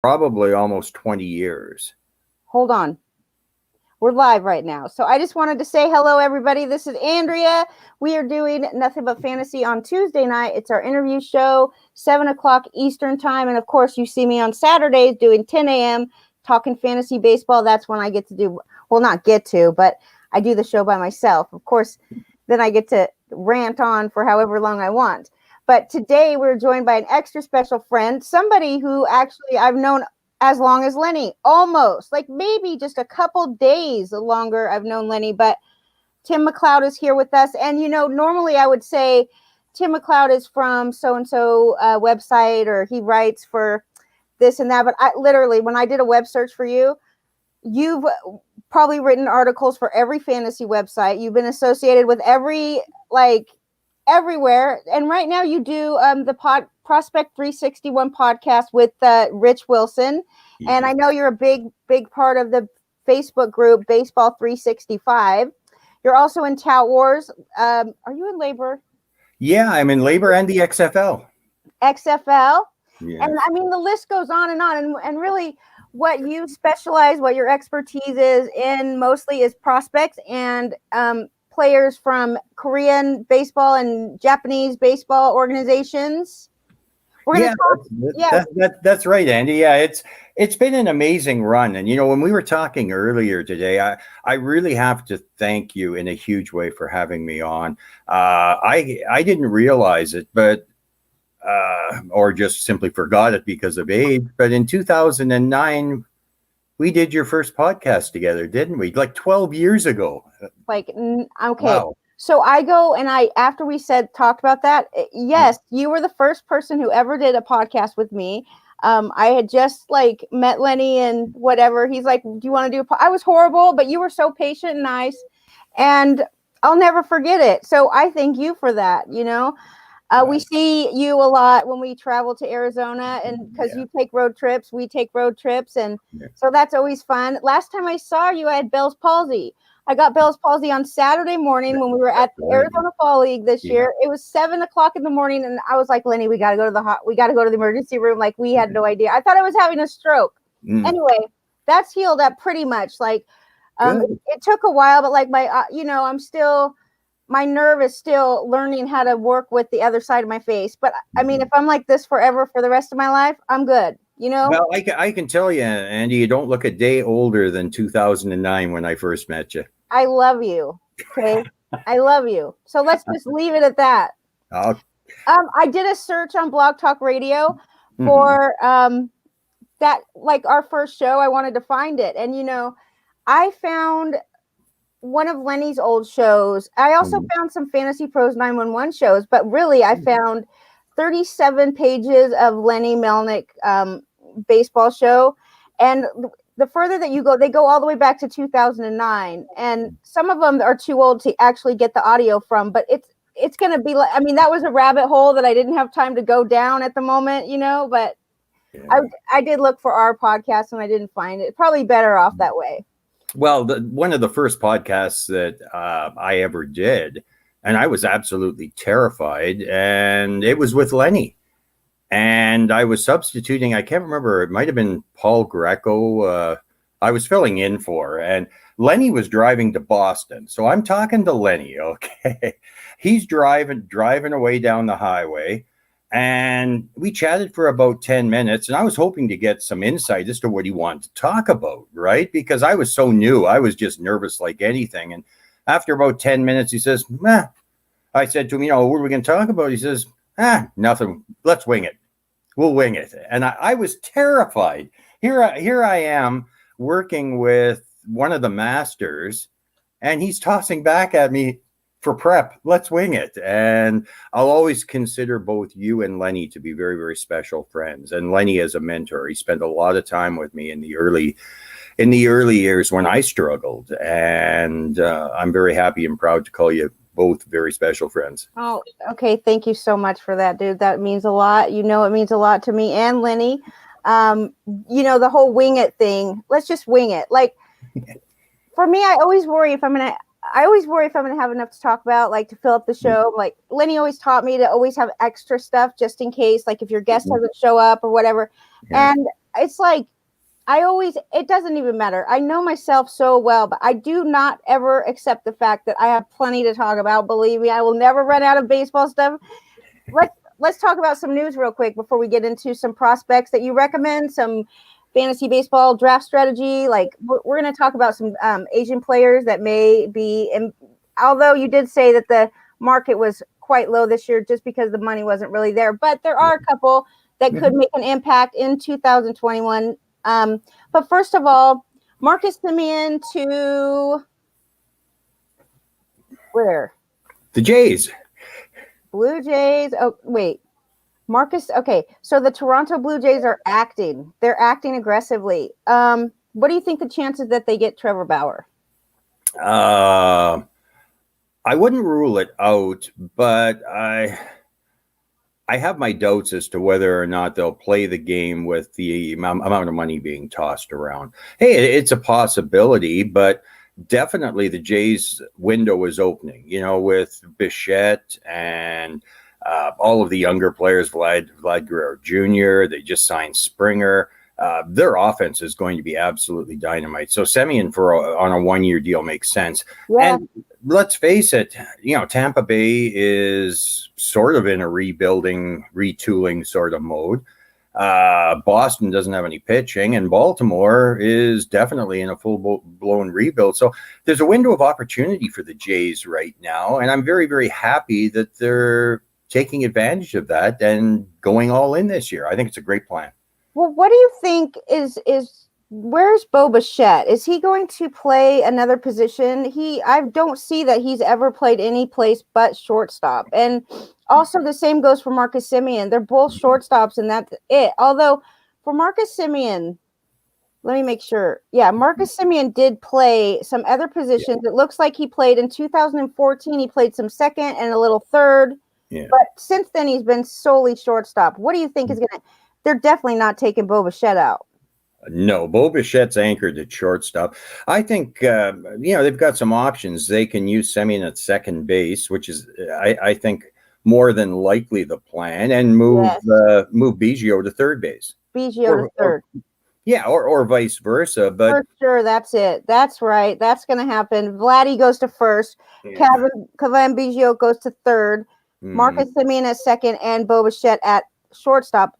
probably almost 20 years. Hold on. We're live right now. So I just wanted to say hello, everybody. This is Andrea. We are doing Nothing But Fantasy on Tuesday night. It's our interview show, 7 o'clock Eastern time. And of course, you see me on Saturdays doing 10 a.m. talking fantasy baseball. That's when I get to do, well, not get to, but I do the show by myself. Of course, then I get to rant on for however long I want. But today we're joined by an extra special friend, somebody who actually I've known as long as Lenny, almost, like maybe just a couple days longer I've known Lenny, but Tim McLeod is here with us. And, you know, normally I would say Tim McLeod is from so-and-so website, or he writes for this and that. But I literally, when I did a web search for you, you've probably written articles for every fantasy website. You've been associated with every, like, everywhere. And right now you do the Prospect 361 podcast with Rich Wilson. Yeah. And I know you're a big part of the Facebook group Baseball 365. You're also in Tout Wars. Are you in Labor? Yeah, I'm in Labor and the XFL. XFL. Yeah. And I mean, the list goes on. And really what you specialize, what your expertise is in mostly is prospects and players from Korean baseball and Japanese baseball organizations. We're going to talk. That's right, Andy. Yeah, it's been an amazing run. And, you know, when we were talking earlier today, I really have to thank you in a huge way for having me on. I didn't realize it, but or just simply forgot it because of age. But in 2009, we did your first podcast together, didn't we? Like 12 years ago. Like, okay. Wow. So I go and after we talked about that, yes, you were the first person who ever did a podcast with me. I had just like met Lenny and whatever. He's like, do you want to do I was horrible, but you were so patient and nice, and I'll never forget it. So I thank you for that. You know, we see you a lot when we travel to Arizona, and because you take road trips, we take road trips. And so that's always fun. Last time I saw you, I had Bell's palsy. I got Bell's palsy on Saturday morning when we were at the Arizona Fall League this year. It was 7 o'clock in the morning, and I was like, Lenny, we got to go to the emergency room. Like, we had no idea. I thought I was having a stroke. Anyway, that's healed up pretty much. Like, it took a while, but like my nerve is still learning how to work with the other side of my face. But I mean, if I'm like this forever for the rest of my life, I'm good. You know? Well, I can tell you, Andy, you don't look a day older than 2009 when I first met you. I love you. Okay. I love you. So let's just leave it at that. I did a search on Blog Talk Radio for that, like our first show. I wanted to find it. And, you know, I found one of Lenny's old shows. I also found some Fantasy Pros 911 shows, but really I found 37 pages of Lenny Melnick baseball show. And the further that you go, they go all the way back to 2009. And some of them are too old to actually get the audio from, but it's going to be like, I mean, that was a rabbit hole that I didn't have time to go down at the moment, you know, but I did look for our podcast and I didn't find it. Probably better off that way. Well, one of the first podcasts that I ever did, and I was absolutely terrified, and it was with Lenny. And I was substituting, I can't remember, it might have been Paul Greco I was filling in for. And Lenny was driving to Boston. So I'm talking to Lenny, okay? He's driving away down the highway. And we chatted for about 10 minutes. And I was hoping to get some insight as to what he wanted to talk about, right? Because I was so new. I was just nervous like anything. And after about 10 minutes, he says, I said to him, you know, what are we going to talk about? He says, nothing. Let's wing it. We'll wing it. And I was terrified. Here I am working with one of the masters, and he's tossing back at me for prep. Let's wing it. And I'll always consider both you and Lenny to be very, very special friends. And Lenny as a mentor, he spent a lot of time with me in the early years when I struggled. And I'm very happy and proud to call you both very special friends. Oh, okay. Thank you so much for that, dude. That means a lot. You know, it means a lot to me and Lenny. You know, the whole wing it thing. Let's just wing it. Like, for me, I always worry if I'm going to have enough to talk about, like to fill up the show. Like Lenny always taught me to always have extra stuff just in case, like if your guest doesn't show up or whatever. Yeah. And it's like, it doesn't even matter. I know myself so well, but I do not ever accept the fact that I have plenty to talk about. Believe me, I will never run out of baseball stuff. Let's talk about some news real quick before we get into some prospects that you recommend, some fantasy baseball draft strategy. Like we're going to talk about some Asian players that may be, and although you did say that the market was quite low this year just because the money wasn't really there, but there are a couple that could make an impact in 2021. But first of all, Marcus Semien to where? The Jays. Blue Jays. Oh, wait. Marcus. Okay. So the Toronto Blue Jays are acting. They're acting aggressively. What do you think the chances that they get Trevor Bauer? I wouldn't rule it out, but I have my doubts as to whether or not they'll play the game with the amount of money being tossed around. Hey, it's a possibility, but definitely the Jays window is opening, with Bichette and all of the younger players, Vlad Guerrero Jr., they just signed Springer. Their offense is going to be absolutely dynamite. So Semien on a one-year deal makes sense. Yeah. And let's face it, Tampa Bay is sort of in a rebuilding, retooling sort of mode. Boston doesn't have any pitching, and Baltimore is definitely in a full-blown rebuild. So there's a window of opportunity for the Jays right now, and I'm very, very happy that they're taking advantage of that and going all in this year. I think it's a great plan. Well, what do you think is where's Bo Bichette? Is he going to play another position? I don't see that he's ever played any place but shortstop. And also the same goes for Marcus Semien. They're both shortstops, and that's it. Although for Marcus Semien, let me make sure. Yeah, Marcus Semien did play some other positions. Yeah. It looks like he played in 2014. He played some second and a little third. Yeah. But since then, he's been solely shortstop. What do you think is going to – they're definitely not taking Bo Bichette out. No, Bo Bichette's anchored at shortstop. I think, they've got some options. They can use Semien at second base, which is, I think, more than likely the plan, and move Biggio to third base. Biggio to third. Or vice versa. But for sure, that's it. That's right. That's going to happen. Vladdy goes to first. Yeah. Kevin Biggio goes to third. Marcus Semien at second, and Bo Bichette at shortstop.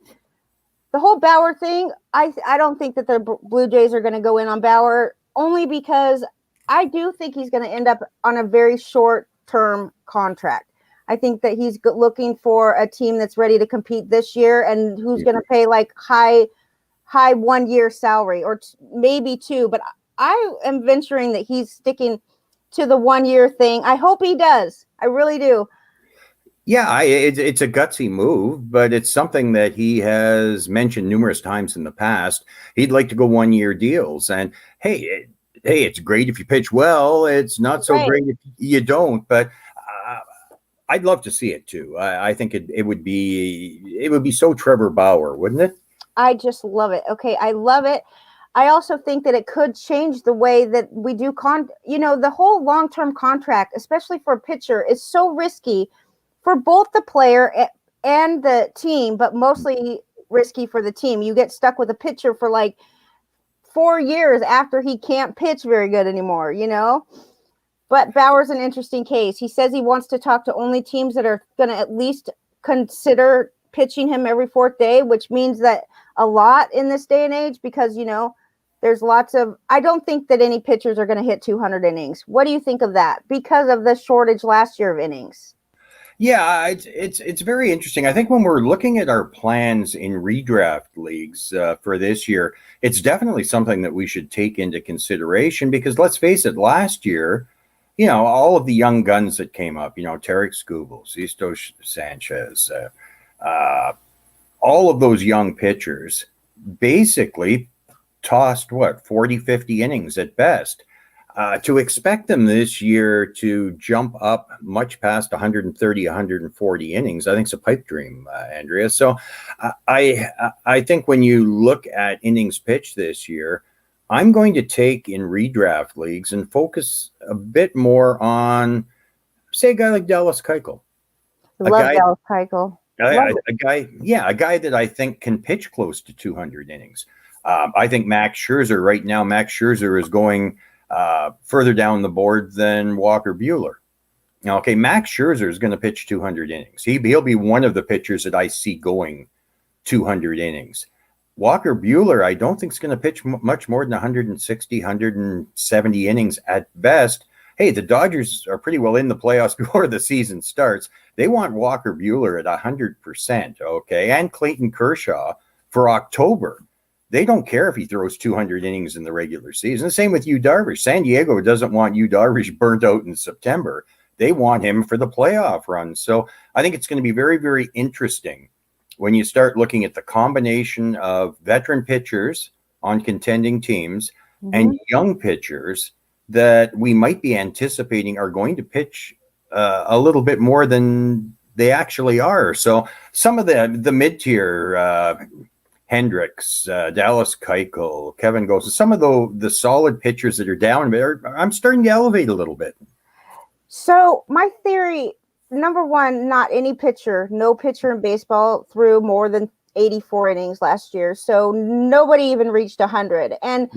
The whole Bauer thing, I don't think that the Blue Jays are going to go in on Bauer, only because I do think he's going to end up on a very short-term contract. I think that he's looking for a team that's ready to compete this year and who's going to pay like high 1 year salary, or maybe two. But I am venturing that he's sticking to the 1 year thing. I hope he does. I really do. Yeah, it's a gutsy move, but it's something that he has mentioned numerous times in the past. He'd like to go 1 year deals. And hey, it's great if you pitch well. It's not so great if you don't. But I'd love to see it too. I think it would be so Trevor Bauer, wouldn't it? I just love it. Okay, I love it. I also think that it could change the way that we do the whole long-term contract, especially for a pitcher, is so risky for both the player and the team, but mostly risky for the team. You get stuck with a pitcher for like 4 years after he can't pitch very good anymore, But Bauer's an interesting case. He says he wants to talk to only teams that are going to at least consider pitching him every fourth day, which means that a lot in this day and age, because, there's lots of – I don't think that any pitchers are going to hit 200 innings. What do you think of that? Because of the shortage last year of innings. Yeah, it's very interesting. I think when we're looking at our plans in redraft leagues for this year, it's definitely something that we should take into consideration, because let's face it, last year, all of the young guns that came up, Tarek Skubal, Sisto Sanchez, all of those young pitchers basically tossed 40, 50 innings at best. To expect them this year to jump up much past 130, 140 innings, I think it's a pipe dream, Andrea. So I think when you look at innings pitched this year, I'm going to take in redraft leagues and focus a bit more on, say, a guy like Dallas Keuchel. Dallas Keuchel. A guy that I think can pitch close to 200 innings. I think Max Scherzer right now, Max Scherzer is going further down the board than Walker Buehler. Okay, Max Scherzer is going to pitch 200 innings. He'll be one of the pitchers that I see going 200 innings. Walker Buehler, I don't think is going to pitch much more than 160, 170 innings at best. Hey, the Dodgers are pretty well in the playoffs before the season starts. They want Walker Buehler at 100%, okay, and Clayton Kershaw for October. They don't care if he throws 200 innings in the regular season. The same with Yu Darvish. San Diego doesn't want Yu Darvish burnt out in September. They want him for the playoff run. So I think it's going to be very, very interesting when you start looking at the combination of veteran pitchers on contending teams and young pitchers that we might be anticipating are going to pitch a little bit more than they actually are. So some of the mid-tier Hendricks, Dallas Keuchel, Kevin Gosselin, some of the solid pitchers that are down there, I'm starting to elevate a little bit. So my theory, number one, not any pitcher, no pitcher in baseball threw more than 84 innings last year. So nobody even reached 100. And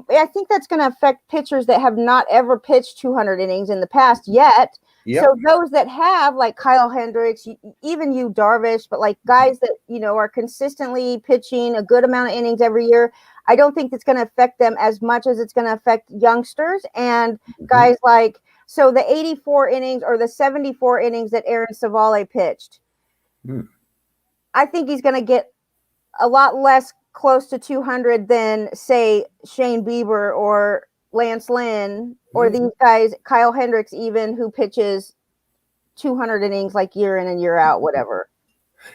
I think that's going to affect pitchers that have not ever pitched 200 innings in the past yet. Yep. So those that have, like Kyle Hendricks, even Yu Darvish, but like guys that, are consistently pitching a good amount of innings every year, I don't think it's going to affect them as much as it's going to affect youngsters and guys like, so the 84 innings or the 74 innings that Aaron Savale pitched, I think he's going to get a lot less close to 200 than, say, Shane Bieber or Lance Lynn or these guys, Kyle Hendricks even, who pitches 200 innings like year in and year out, whatever.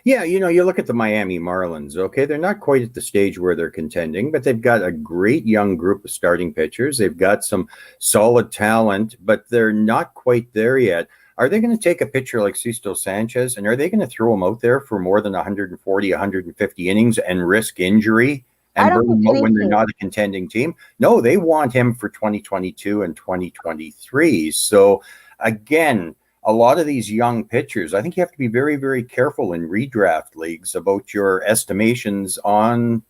Yeah, you look at the Miami Marlins, okay? They're not quite at the stage where they're contending, but they've got a great young group of starting pitchers. They've got some solid talent, but they're not quite there yet. Are they going to take a pitcher like Sisto Sanchez, and are they going to throw him out there for more than 140, 150 innings and risk injury and burn him out when they're not a contending team? No, they want him for 2022 and 2023. So, again, a lot of these young pitchers, I think you have to be very, very careful in redraft leagues about your estimations on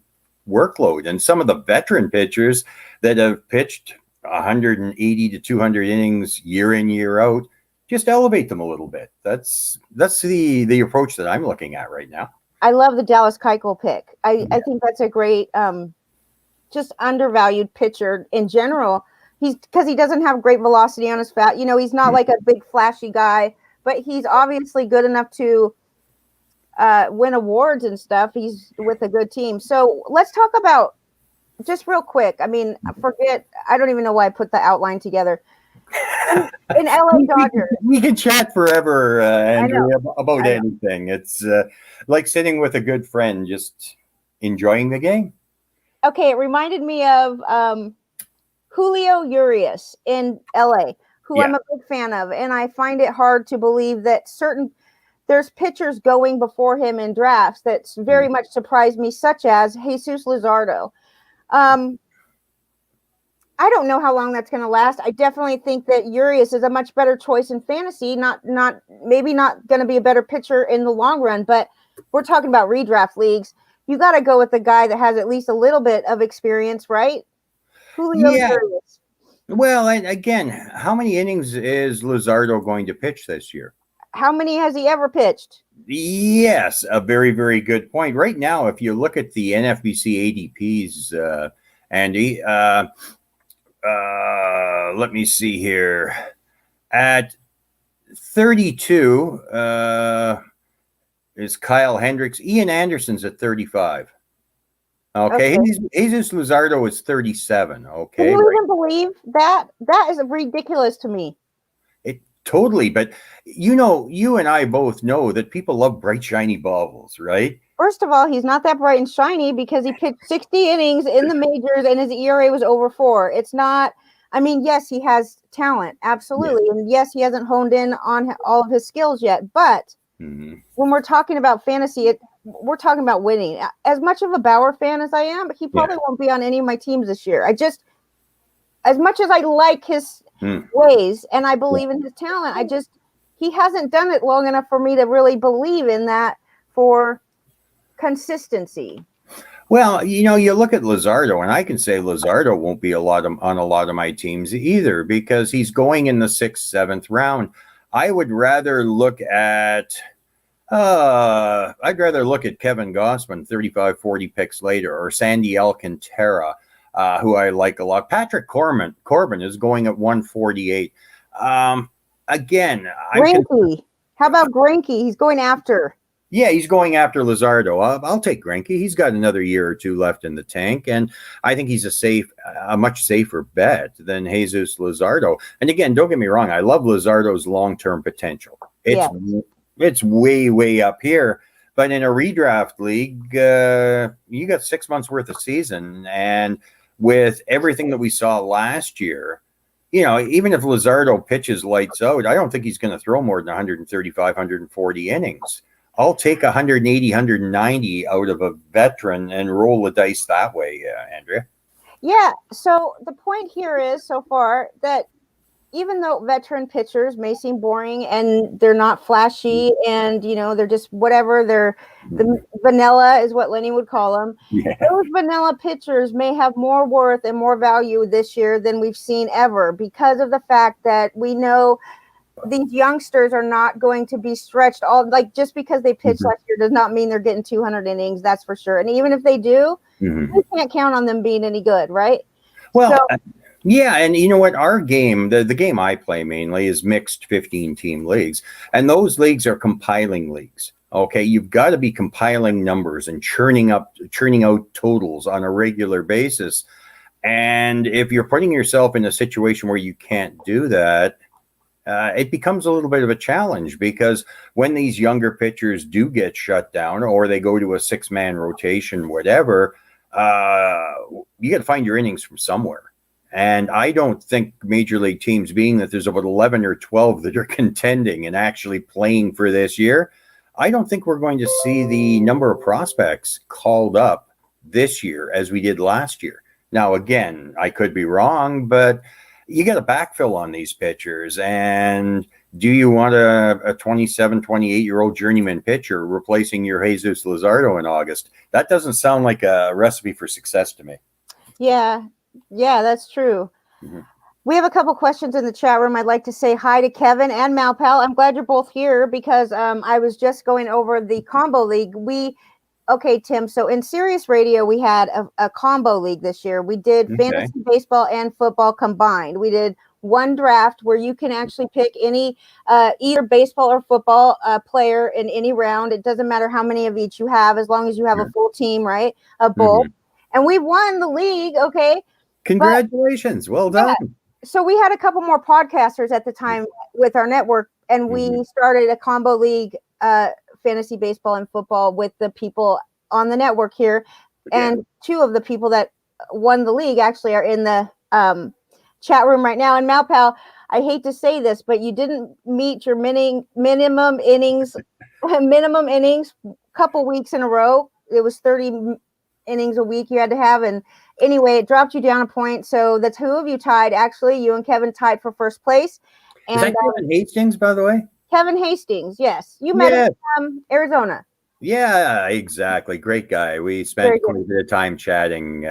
workload. And some of the veteran pitchers that have pitched 180 to 200 innings year in, year out, just elevate them a little bit. That's the approach that I'm looking at right now. I love the Dallas Keuchel pick. I think that's a great, just undervalued pitcher in general. Because he doesn't have great velocity on his bat. He's not like a big flashy guy, but he's obviously good enough to win awards and stuff. He's with a good team. So let's talk about, just real quick. I mean, I don't even know why I put the outline together. In LA Dodgers. We can chat forever, Andrea, about anything. It's like sitting with a good friend, just enjoying the game. Okay, it reminded me of Julio Urias in LA, who I'm a big fan of. And I find it hard to believe that there's pitchers going before him in drafts that's very much surprised me, such as Jesus Luzardo. I don't know how long that's going to last. I definitely think that Urias is a much better choice in fantasy, maybe not going to be a better pitcher in the long run, but we're talking about redraft leagues. You got to go with the guy that has at least a little bit of experience, right? Julio Urias. Well, and again, how many innings is Luzardo going to pitch this year? How many has he ever pitched? Yes, a very, very good point. Right now, if you look at the NFBC ADPs, Andy, let me see here. At 32 is Kyle Hendricks. Ian Anderson's at 35. Okay. Jesus Luzardo is 37. Okay. Can you even believe that? That is ridiculous to me. Totally. But you and I both know that people love bright, shiny baubles, right? First of all, he's not that bright and shiny because he pitched 60 innings in the majors and his ERA was over 4. It's not, yes, he has talent. Absolutely. Yeah. And yes, he hasn't honed in on all of his skills yet. But when we're talking about fantasy, we're talking about winning. As much of a Bauer fan as I am, he probably won't be on any of my teams this year. As much as I like his ways and I believe in his talent, he hasn't done it long enough for me to really believe in that for consistency. Well, you look at Luzardo, and I can say Luzardo won't be on a lot of my teams either because he's going in the 6th, 7th round. I would rather look at I'd rather look at Kevin Gossman 35, 40 picks later, or Sandy Alcantara, who I like a lot. Patrick Corbin is going at 148. Again, Greinke. How about Greinke? He's going after. Yeah, he's going after Luzardo. I'll take Greinke. He's got another year or two left in the tank, and I think he's a much safer bet than Jesus Luzardo. And again, don't get me wrong, I love Luzardo's long-term potential. It's way, way up here. But in a redraft league, you got 6 months worth of season, and with everything that we saw last year, even if Luzardo pitches lights out, I don't think he's going to throw more than 135, 140 innings. I'll take 180, 190 out of a veteran and roll the dice that way, Andrea. Yeah. So the point here is so far that even though veteran pitchers may seem boring and they're not flashy and, they're just whatever, the vanilla is what Lenny would call them. Yeah. Those vanilla pitchers may have more worth and more value this year than we've seen ever because of the fact that we know these youngsters are not going to be stretched just because they pitched last year does not mean they're getting 200 innings. That's for sure. And even if they do, we can't count on them being any good. Right. Well, yeah. And you know what? Our game, the game I play mainly is mixed 15-team leagues. And those leagues are compiling leagues. Okay. You've got to be compiling numbers and churning out totals on a regular basis. And if you're putting yourself in a situation where you can't do that, it becomes a little bit of a challenge because when these younger pitchers do get shut down or they go to a 6-man rotation, whatever, you got to find your innings from somewhere. And I don't think major league teams, being that there's about 11 or 12 that are contending and actually playing for this year, I don't think we're going to see the number of prospects called up this year as we did last year. Now, again, I could be wrong, but you got to backfill on these pitchers. And do you want a 27, 28-year-old journeyman pitcher replacing your Jesus Luzardo in August? That doesn't sound like a recipe for success to me. Yeah, that's true. We have a couple questions in the chat room. I'd like to say hi to Kevin and Malpal. I'm glad you're both here because I was just going over the combo league. Okay, Tim. So in Sirius Radio, we had a combo league this year. We did fantasy baseball and football combined. We did one draft where you can actually pick any either baseball or football player in any round. It doesn't matter how many of each you have, as long as you have a full team, right? A bowl. And we won the league. Okay. Congratulations. Well done. Yeah. So we had a couple more podcasters at the time with our network, and we started a combo league, fantasy baseball and football, with the people on the network here. And two of the people that won the league actually are in the chat room right now. And Malpal, I hate to say this, but you didn't meet your minimum innings a couple weeks in a row. It was 30 innings a week you had to have. And anyway, it dropped you down a point. So the two of you tied. Actually, you and Kevin tied for first place. And, is that Kevin Hastings, by the way? Kevin Hastings, yes. You met him in Arizona. Yeah, exactly. Great guy. We spent quite a bit of time chatting.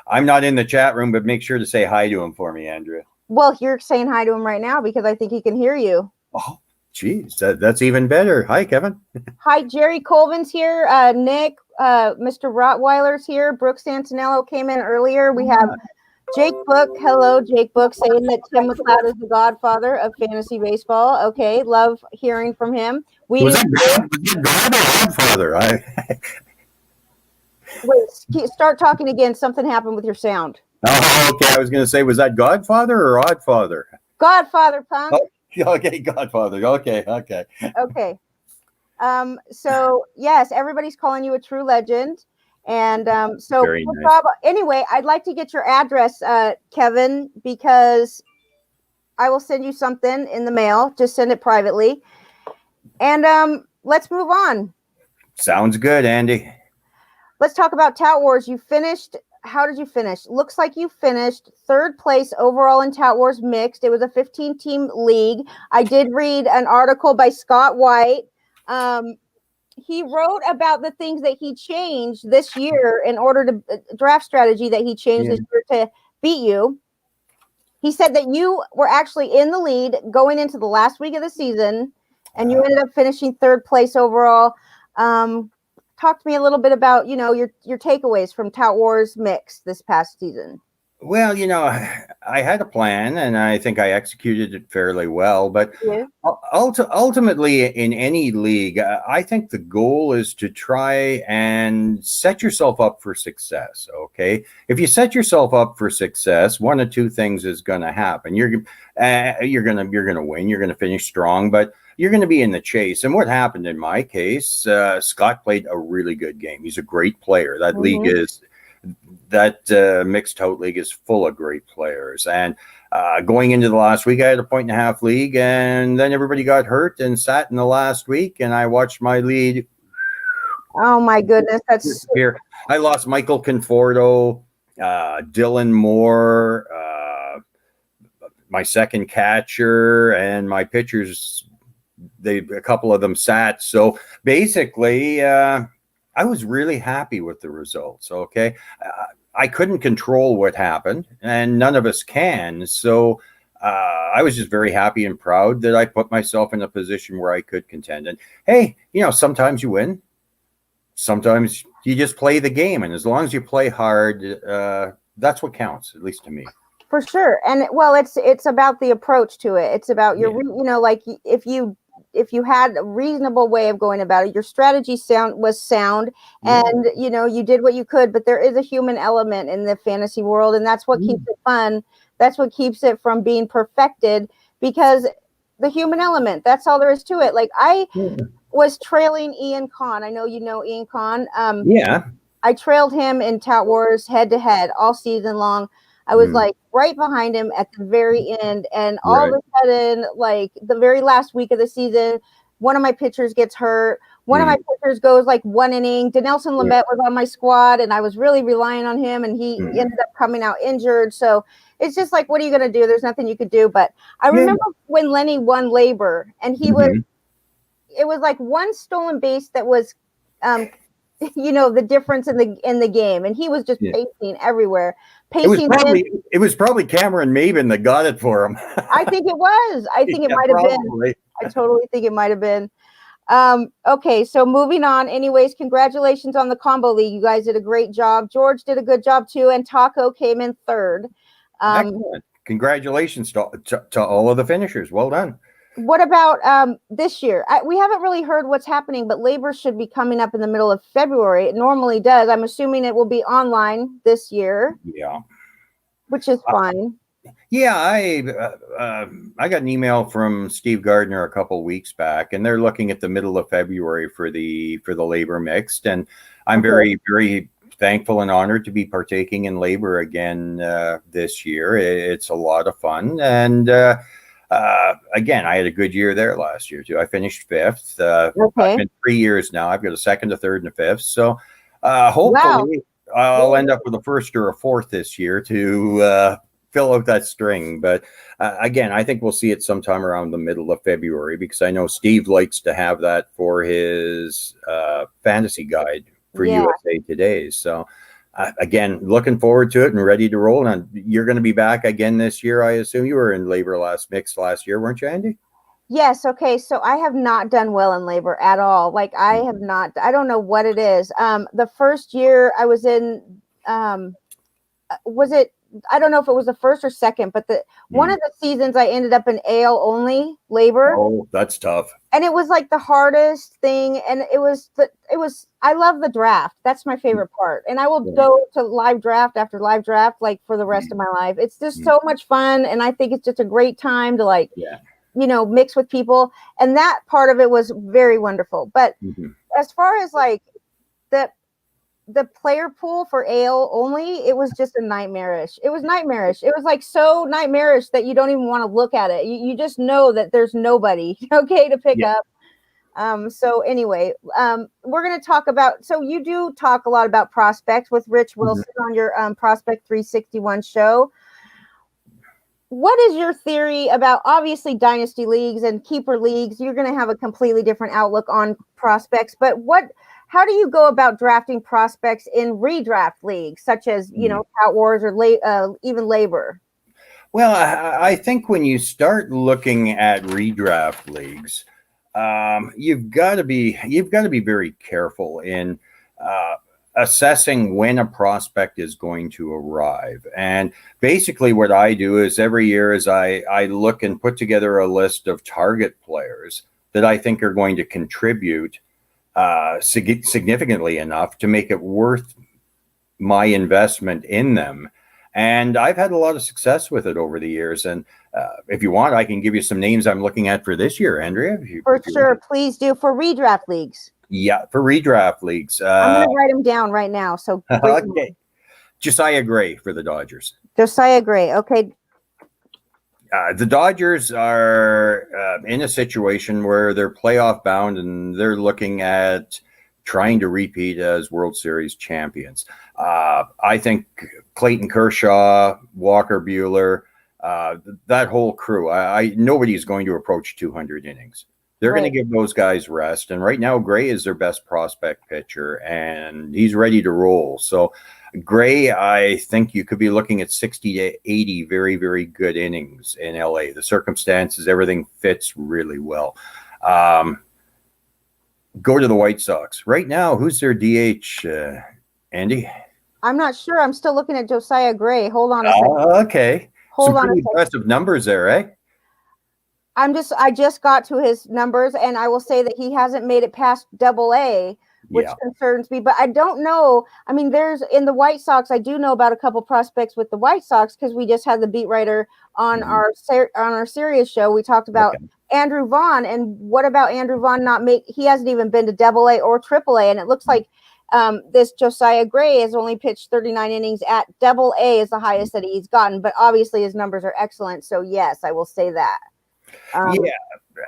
I'm not in the chat room, but make sure to say hi to him for me, Andrea. Well, you're saying hi to him right now because I think he can hear you. Oh, geez. That's even better. Hi, Kevin. Hi, Jerry Colvin's here. Nick, Mr. Rottweiler's here. Brooks Antonello came in earlier. We have Jake Book. Hello, Jake Book, saying that Tim McLeod is the godfather of fantasy baseball. Okay, love hearing from him. Was that God or Godfather? Wait, start talking again. Something happened with your sound. Oh, okay. I was going to say, was that Godfather or Oddfather? Godfather, punk. Oh, okay, Godfather. Okay. Okay. So yes, everybody's calling you a true legend. And so very nice. Anyway, I'd like to get your address, Kevin, because I will send you something in the mail. Just send it privately. And let's move on. Sounds good, Andy. Let's talk about Tout Wars. You finished. How did you finish? Looks like you finished third place overall in Tout Wars mixed. It was a 15-team league. I did read an article by Scott White. he wrote about the things that he changed this year in order to draft strategy that he changed this year to beat you. He said that you were actually in the lead going into the last week of the season, and you ended up finishing third place overall. Talk to me a little bit about, your takeaways from Tout Wars Mix this past season. Well, I had a plan, and I think I executed it fairly well. But ultimately, in any league, I think the goal is to try and set yourself up for success. Okay, if you set yourself up for success, one of two things is going to happen. You're gonna win. You're going to finish strong, but you're going to be in the chase. And what happened in my case, Scott played a really good game. He's a great player. That league is. That mixed tout league is full of great players. And going into the last week, I had a 1.5 league, and then everybody got hurt and sat in the last week, and I watched my lead. Oh my goodness, that's here. I lost Michael Conforto, Dylan Moore, my second catcher, and my pitchers. A couple of them sat. So basically, I was really happy with the results. Okay. I couldn't control what happened, and none of us can. So I was just very happy and proud that I put myself in a position where I could contend. And hey, sometimes you win. Sometimes you just play the game. And as long as you play hard, that's what counts, at least to me. For sure. And well, it's about the approach to it. It's about your, like if you had a reasonable way of going about it, your strategy was sound, and you did what you could. But there is a human element in the fantasy world, and that's what keeps it fun. That's what keeps it from being perfected, because the human element, that's all there is to it. Like I was trailing Ian Kahn. I know you know Ian Kahn. I trailed him in Tout Wars head to head all season long. I was like right behind him at the very end. And all of a sudden, like the very last week of the season, one of my pitchers gets hurt. One of my pitchers goes like one inning. Denelson Lamet was on my squad, and I was really relying on him, and he ended up coming out injured. So it's just like, what are you going to do? There's nothing you could do. But I remember when Lenny won Labor, and it was like one stolen base that was, the difference in the game, and he was just pacing everywhere. It was probably Cameron Maben that got it for him. I think it was. I think it might have been. I totally think it might have been. Okay, so moving on. Anyways, congratulations on the combo league. You guys did a great job. George did a good job too, and Taco came in third. Excellent. Congratulations to all of the finishers. Well done. What about this year? We haven't really heard what's happening, but Labor should be coming up in the middle of February. It normally does. I'm assuming it will be online this year. Yeah. Which is fine. Yeah, I got an email from Steve Gardner a couple weeks back, and they're looking at the middle of February for the Labor Mixed, and I'm very, very thankful and honored to be partaking in Labor again this year. It's a lot of fun, and again, I had a good year there last year too. I finished fifth. I've been 3 years now. I've got a second, a third, and a fifth. So hopefully I'll end up with a first or a fourth this year to fill out that string. But again, I think we'll see it sometime around the middle of February, because I know Steve likes to have that for his fantasy guide for USA Today. So again, looking forward to it and ready to roll. And you're going to be back again this year, I assume. You were in Labor Mixed last year, weren't you, Andy? Yes. Okay. So I have not done well in Labor at all. Like I have not. I don't know what it is. The first year I was in, was it? I don't know if it was the first or second, but one of the seasons I ended up in AL only Labor. Oh, that's tough. And it was like the hardest thing. And I love the draft. That's my favorite part. And I will go to live draft after live draft, like for the rest of my life. It's just so much fun. And I think it's just a great time to mix with people. And that part of it was very wonderful. But as far as like the player pool for AL only, it was just nightmarish. It was nightmarish. It was like so nightmarish that you don't even want to look at it. You just know that there's nobody to pick up. So anyway, we're going to talk about, so you do talk a lot about prospects with Rich Wilson on your Prospect 361 show. what is your theory about, obviously, dynasty leagues and keeper leagues? You're going to have a completely different outlook on prospects, but how do you go about drafting prospects in redraft leagues, such as, Tout Wars or even Labor? Well, I think when you start looking at redraft leagues, you've got to be very careful in assessing when a prospect is going to arrive. And basically, what I do is every year is I look and put together a list of target players that I think are going to contribute significantly enough to make it worth my investment in them. And I've had a lot of success with it over the years. And if you want, I can give you some names I'm looking at for this year, Andrea. For sure. Please do. For redraft leagues. Yeah, for redraft leagues. I'm going to write them down right now. So okay. Josiah Gray for the Dodgers. Josiah Gray. Okay. The Dodgers are in a situation where they're playoff bound and they're looking at trying to repeat as World Series champions. I think Clayton Kershaw, Walker Buehler, that whole crew, nobody's going to approach 200 innings. They're going to give those guys rest. And right now, Gray is their best prospect pitcher, and he's ready to roll. So Gray, I think you could be looking at 60 to 80 very, very good innings in LA. The circumstances, everything fits really well. Go to the White Sox. Right now, who's their DH, Andy? I'm not sure. I'm still looking at Josiah Gray. Hold on a second. Okay. Some pretty impressive numbers there, eh? I just got to his numbers, and I will say that he hasn't made it past AA, which concerns me. But I don't know. I mean, in the White Sox, I do know about a couple prospects with the White Sox because we just had the beat writer on our Sirius show. We talked about Andrew Vaughn, and what about Andrew Vaughn he hasn't even been to AA or AAA, and it looks like this Josiah Gray has only pitched 39 innings at AA is the highest that he's gotten, but obviously his numbers are excellent. So yes, I will say that.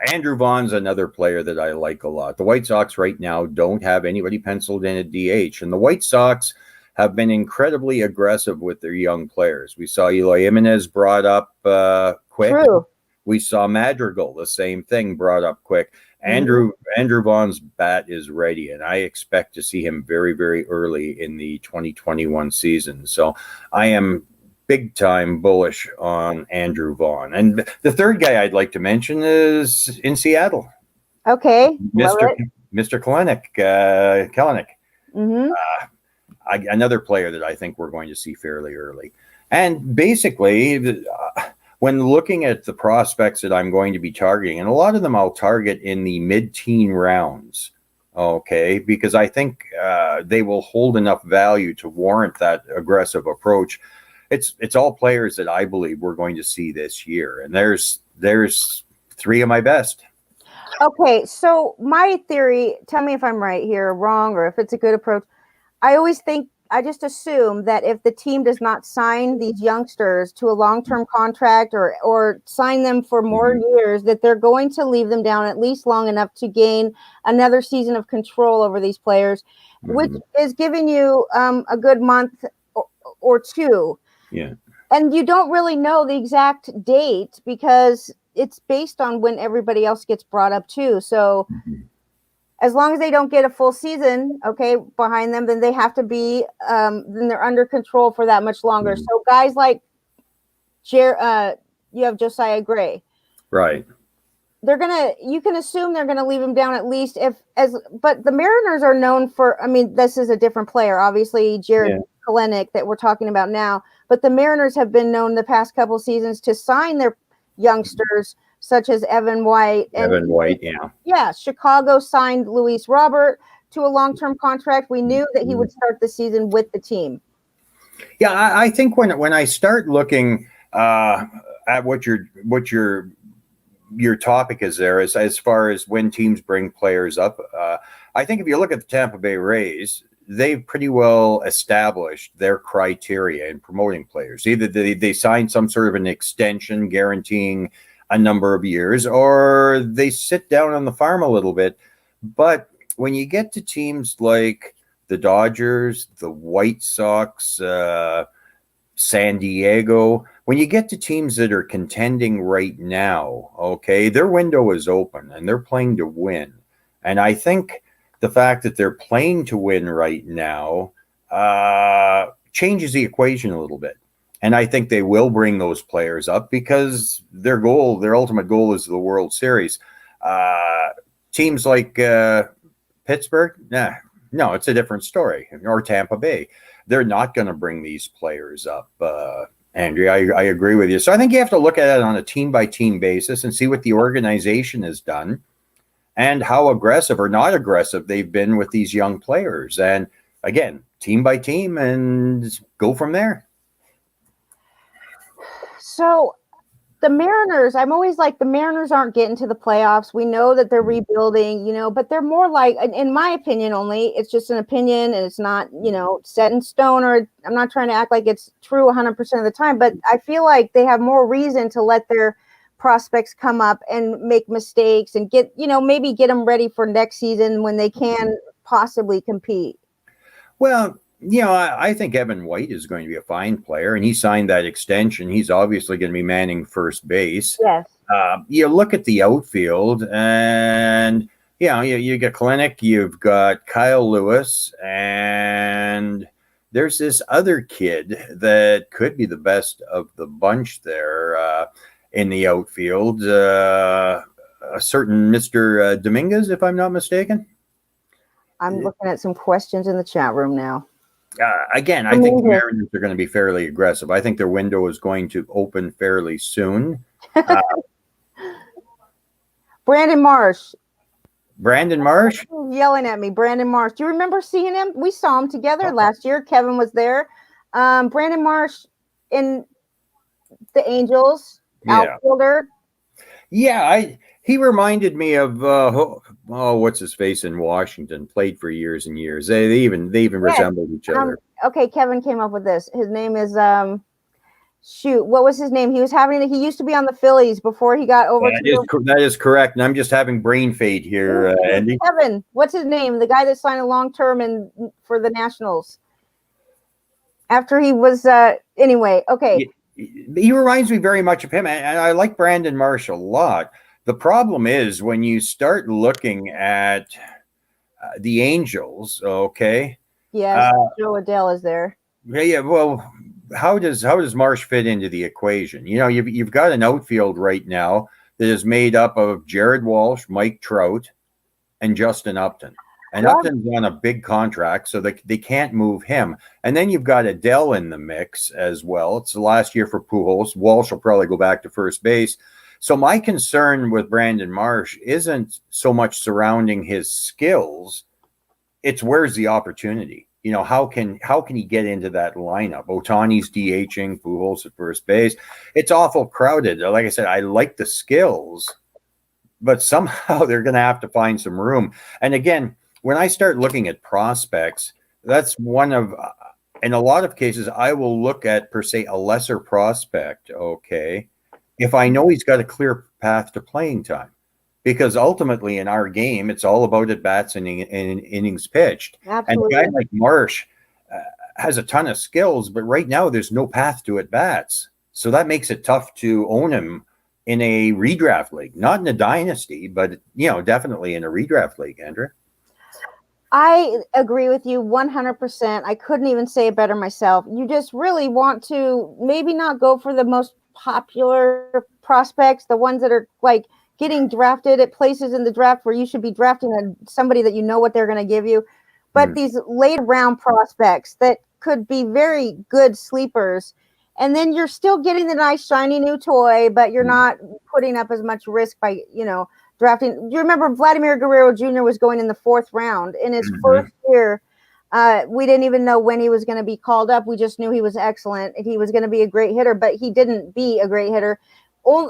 Andrew Vaughn's another player that I like a lot. The White Sox right now don't have anybody penciled in at DH, and the White Sox have been incredibly aggressive with their young players. We saw Eloy Jimenez brought up quick. True. We saw Madrigal, the same thing, brought up quick. Andrew Vaughn's bat is ready, and I expect to see him very, very early in the 2021 season. So I am big time bullish on Andrew Vaughn. And the third guy I'd like to mention is in Seattle. Okay. Mr. Kelenic. Another player that I think we're going to see fairly early. And basically, when looking at the prospects that I'm going to be targeting, and a lot of them I'll target in the mid-teen rounds, okay, because I think they will hold enough value to warrant that aggressive approach. It's all players that I believe we're going to see this year, and there's three of my best. Okay, so my theory, tell me if I'm right here or wrong, or if it's a good approach. I just assume that if the team does not sign these youngsters to a long-term contract or sign them for more years, that they're going to leave them down at least long enough to gain another season of control over these players, which is giving you a good month or two. Yeah. And you don't really know the exact date because it's based on when everybody else gets brought up too. So as long as they don't get a full season, behind them, then they have to be, then they're under control for that much longer. So guys like you have Josiah Gray. Right. You can assume they're gonna leave him down at least but the Mariners are known for, this is a different player, obviously Jared Kelenic that we're talking about now, but the Mariners have been known the past couple seasons to sign their youngsters such as Evan White. Yeah. Chicago signed Luis Robert to a long-term contract. We knew that he would start the season with the team. Yeah, I think when I start looking at what your topic is there, as far as when teams bring players up, I think if you look at the Tampa Bay Rays, they've pretty well established their criteria in promoting players. Either they sign some sort of an extension guaranteeing a number of years, or they sit down on the farm a little bit. But when you get to teams like the Dodgers, the White Sox, San Diego, when you get to teams that are contending right now, okay, their window is open and they're playing to win. And I think the fact that they're playing to win right now changes the equation a little bit. And I think they will bring those players up because their ultimate goal is the World Series. Teams like Pittsburgh, no, it's a different story. Or Tampa Bay, they're not going to bring these players up. Andrea, I agree with you. So I think you have to look at it on a team-by-team basis and see what the organization has done and how aggressive or not aggressive they've been with these young players. And again, team by team, and go from there. So the Mariners, I'm always like, the Mariners aren't getting to the playoffs. We know that they're rebuilding, but they're more like, in my opinion only, it's just an opinion and it's not, set in stone, or I'm not trying to act like it's true 100% of the time, but I feel like they have more reason to let their prospects come up and make mistakes and get, maybe get them ready for next season when they can possibly compete. Well, I think Evan White is going to be a fine player, and he signed that extension. He's obviously going to be manning first base. Yes. You look at the outfield, and you get Clinic, you've got Kyle Lewis, and there's this other kid that could be the best of the bunch there in the outfield. A certain Mr. Dominguez, if I'm not mistaken. I'm looking at some questions in the chat room now. Again, I think the Mariners are going to be fairly aggressive. I think their window is going to open fairly soon. Brandon Marsh. Brandon Marsh? Yelling at me. Brandon Marsh. Do you remember seeing him? We saw him together last year. Kevin was there. Brandon Marsh in the Angels, outfielder. Yeah, he reminded me of what's his face in Washington. Played for years and years. They even resembled each other. Okay, Kevin came up with this. His name is what was his name? He used to be on the Phillies before he got over that is correct. And I'm just having brain fade here, Andy. Kevin, what's his name? The guy that signed a long term for the Nationals. After he was anyway, okay. He reminds me very much of him, and I like Brandon Marsh a lot. The problem is when you start looking at the Angels, okay? Yes, Joe Adele is there. Yeah. Well, how does Marsh fit into the equation? You've got an outfield right now that is made up of Jared Walsh, Mike Trout, and Justin Upton. And Upton's on a big contract, so they can't move him. And then you've got Adele in the mix as well. It's the last year for Pujols. Walsh will probably go back to first base. So my concern with Brandon Marsh isn't so much surrounding his skills. It's where's the opportunity? How can he get into that lineup? Ohtani's DHing, Pujols at first base. It's awful crowded. Like I said, I like the skills, but somehow they're going to have to find some room. And again, when I start looking at prospects, that's one of, in a lot of cases, I will look at per se a lesser prospect, okay, if I know he's got a clear path to playing time. Because ultimately in our game, it's all about at-bats and innings pitched. Absolutely. And a guy like Marsh has a ton of skills, but right now there's no path to at-bats. So that makes it tough to own him in a redraft league. Not in a dynasty, but, definitely in a redraft league, Andrew. I agree with you 100%. I couldn't even say it better myself. You just really want to maybe not go for the most popular prospects, the ones that are like getting drafted at places in the draft where you should be drafting somebody that you know what they're going to give you. But these late round prospects that could be very good sleepers. And then you're still getting the nice shiny new toy, but you're not putting up as much risk by, drafting. You remember Vladimir Guerrero Jr. was going in the 4th round in his first year. We didn't even know when he was going to be called up. We just knew he was excellent. He was going to be a great hitter, but he didn't be a great hitter.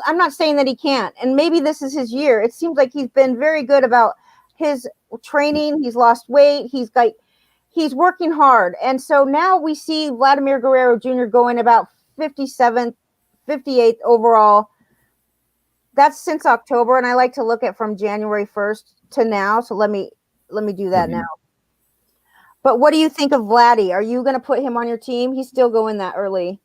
I'm not saying that he can't. And maybe this is his year. It seems like he's been very good about his training. He's lost weight. He's working hard. And so now we see Vladimir Guerrero Jr. going about 57th, 58th overall. That's since October, and I like to look at from January 1st to now. So let me do that now. But what do you think of Vladdy? Are you going to put him on your team? He's still going that early.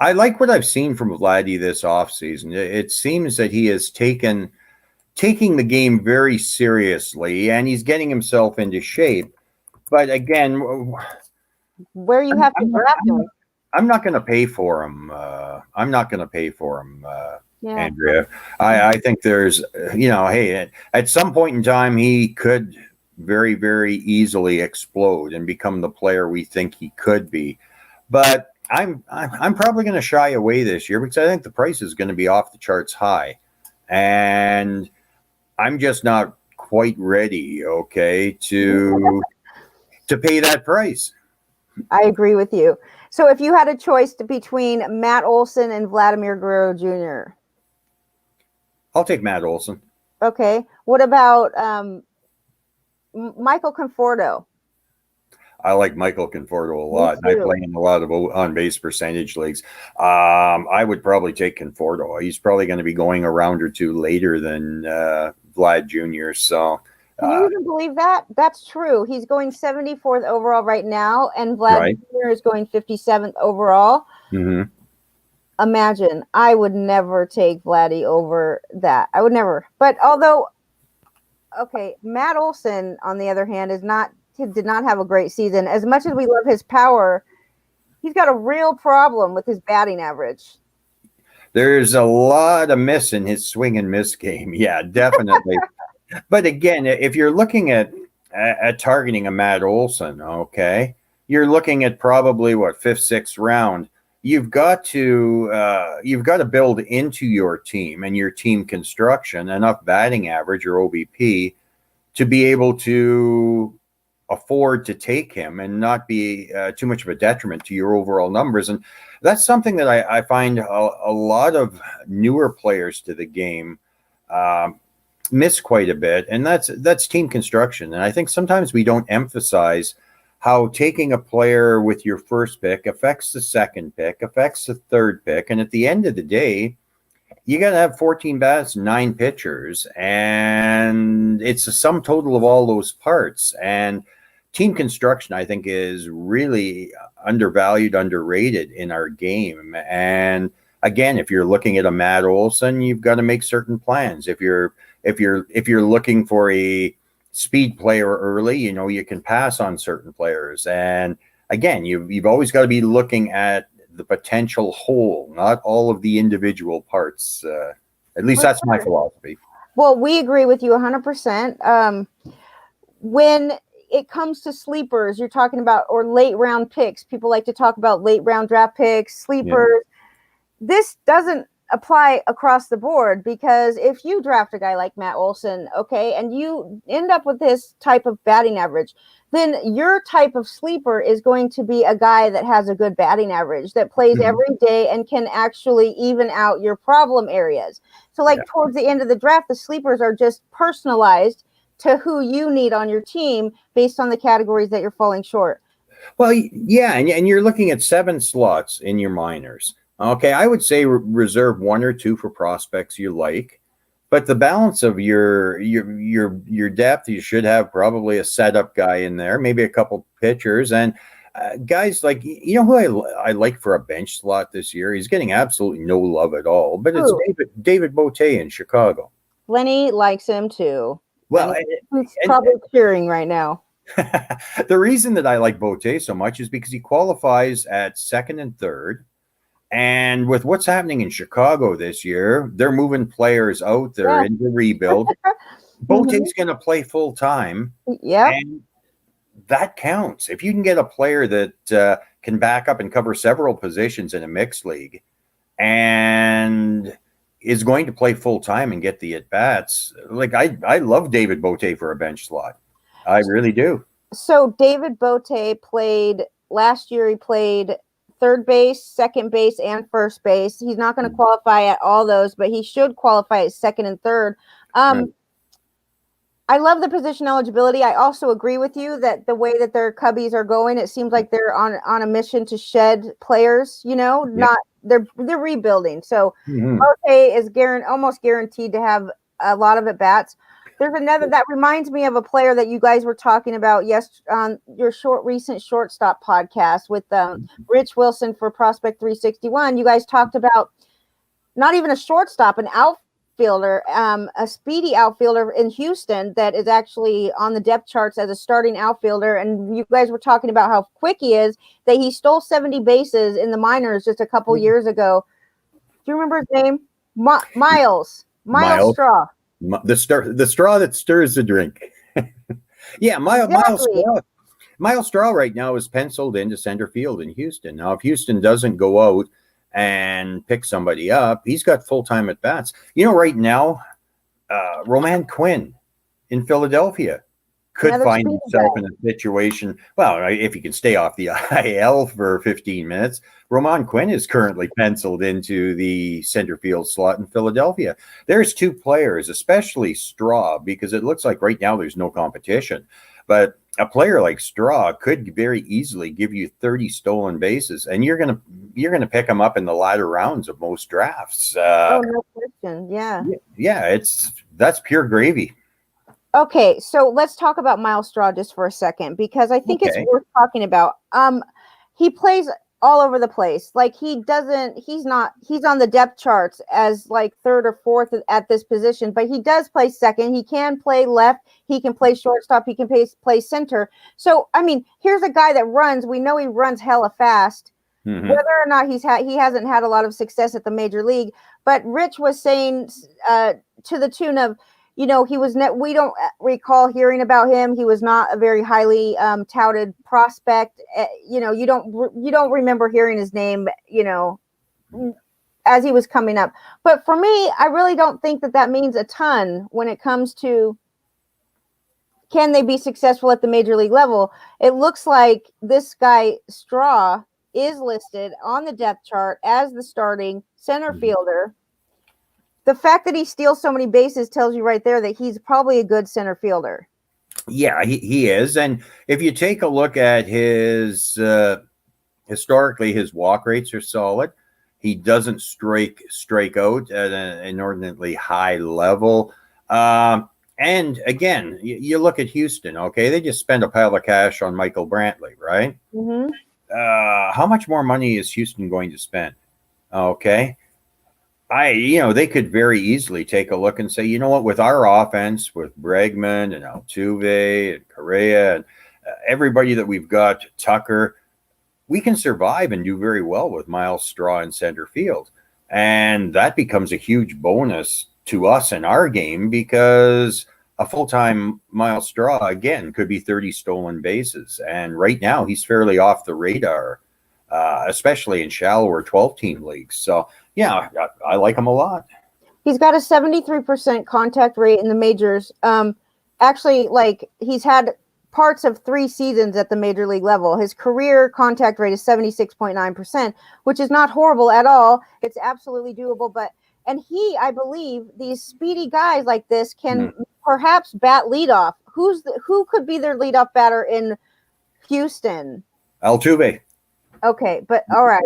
I like what I've seen from Vladdy this offseason. It seems that he is taking the game very seriously, and he's getting himself into shape. But again, Where you have to draft him. I'm not going to pay for him. I'm not going to pay for him, Yeah. Andrea. I think there's, hey, at some point in time, he could very, very easily explode and become the player we think he could be. But I'm probably going to shy away this year because I think the price is going to be off the charts high, and I'm just not quite ready, okay, to pay that price. I agree with you. So if you had a choice between Matt Olson and Vladimir Guerrero Jr., I'll take Matt Olson. okay. What about Michael Conforto? I like Michael Conforto a lot. And I play in a lot of on-base percentage leagues. I would probably take Conforto. He's probably going to be going a round or two later than Vlad Jr. So, can you even believe that? That's true. He's going 74th overall right now, and Vlad Jr. is going 57th overall. Mm-hmm. Imagine, I would never take Vladdy over that. I would never. But although, okay, Matt Olson, on the other hand, did not have a great season. As much as we love his power, he's got a real problem with his batting average. There's a lot of miss in his swing and miss game. Yeah, definitely. But again, if you're looking at targeting a Matt Olson, okay, you're looking at probably what, 5th, 6th round. You've got to build into your team and your team construction enough batting average or OBP to be able to afford to take him and not be too much of a detriment to your overall numbers. And that's something that I find a lot of newer players to the game miss quite a bit, and that's team construction. And I think sometimes we don't emphasize how taking a player with your first pick affects the second pick, affects the third pick, and at the end of the day, you got to have 14 bats, 9 pitchers, and it's a sum total of all those parts. And team construction, I think, is really undervalued, underrated in our game. And again, if you're looking at a Matt Olson, you've got to make certain plans. If you're looking for a speed player early, you can pass on certain players. And again, you've always got to be looking at the potential whole, not all of the individual parts. At least that's my philosophy. Well, we agree with you 100%. When it comes to sleepers, you're talking about, or late round picks, people like to talk about late round draft picks, sleepers. Yeah. This doesn't apply across the board, because if you draft a guy like Matt Olson, okay, and you end up with this type of batting average, then your type of sleeper is going to be a guy that has a good batting average, that plays every day and can actually even out your problem areas. So towards the end of the draft, the sleepers are just personalized to who you need on your team based on the categories that you're falling short. Well, yeah, and you're looking at 7 slots in your minors. Okay, I would say reserve 1 or 2 for prospects you like, but the balance of your depth, you should have probably a setup guy in there, maybe a couple pitchers, and guys like, who I like for a bench slot this year. He's getting absolutely no love at all, but it's David Bote in Chicago. Lenny likes him too. Well, he's probably cheering right now. The reason that I like Bote so much is because he qualifies at 2nd and 3rd. And with what's happening in Chicago this year, they're moving players out there in the rebuild. Bote's going to play full time. Yeah. And that counts. If you can get a player that can back up and cover several positions in a mixed league and is going to play full time and get the at-bats, I love David Bote for a bench slot. I really do. So David Bote played last year. He played third base, second base, and first base. He's not going to qualify at all those, but he should qualify at 2nd and 3rd. I love the position eligibility. I also agree with you that the way that their Cubbies are going, it seems like they're on a mission to shed players. Not they're rebuilding. So Bote is almost guaranteed to have a lot of at bats. There's another that reminds me of a player that you guys were talking about on your recent shortstop podcast with Rich Wilson for Prospect 361. You guys talked about not even a shortstop, an outfielder, a speedy outfielder in Houston that is actually on the depth charts as a starting outfielder. And you guys were talking about how quick he is, that he stole 70 bases in the minors just a couple years ago. Do you remember his name? Miles Straw. The straw that stirs the drink. Yeah, Miles Straw right now is penciled into center field in Houston. Now, if Houston doesn't go out and pick somebody up, he's got full-time at bats. Right now, Roman Quinn in Philadelphia could find himself in a situation. Well, if he can stay off the IL for 15 minutes, Roman Quinn is currently penciled into the center field slot in Philadelphia. There's two players, especially Straw, because it looks like right now there's no competition. But a player like Straw could very easily give you 30 stolen bases, and you're gonna pick him up in the latter rounds of most drafts. No question. Yeah, that's pure gravy. Okay, so let's talk about Miles Straw just for a second, because I think it's worth talking about. He plays all over the place. Like he's on the depth charts as like third or fourth at this position, but he does play second. He can play left. He can play shortstop. He can play center. So, I mean, here's a guy that runs. We know he runs hella fast. Mm-hmm. Whether or not he hasn't had a lot of success at the major league, but Rich was saying to the tune of, we don't recall hearing about him. He was not a very highly touted prospect. You don't remember hearing his name, as he was coming up. But for me, I really don't think that means a ton when it comes to can they be successful at the major league level. It looks like this guy Straw is listed on the depth chart as the starting center fielder. The fact that he steals so many bases tells you right there that he's probably a good center fielder. Yeah, he is. And if you take a look at his historically, his walk rates are solid. He doesn't strike out at an inordinately high level. And again, you look at Houston, okay? They just spent a pile of cash on Michael Brantley, right? Mm-hmm. How much more money is Houston going to spend? Okay. They could very easily take a look and say, you know what, with our offense, with Bregman and Altuve and Correa and everybody that we've got, Tucker, we can survive and do very well with Miles Straw in center field. And that becomes a huge bonus to us in our game, because a full-time Miles Straw, again, could be 30 stolen bases. And right now he's fairly off the radar, especially in shallower 12-team leagues. So, yeah, I like him a lot. He's got a 73% contact rate in the majors. Actually, like, he's had parts of 3 seasons at the major league level. His career contact rate is 76.9%, which is not horrible at all. It's absolutely doable. And I believe these speedy guys like this can perhaps bat leadoff. Who could be their leadoff batter in Houston? Altuve. Okay, but all right.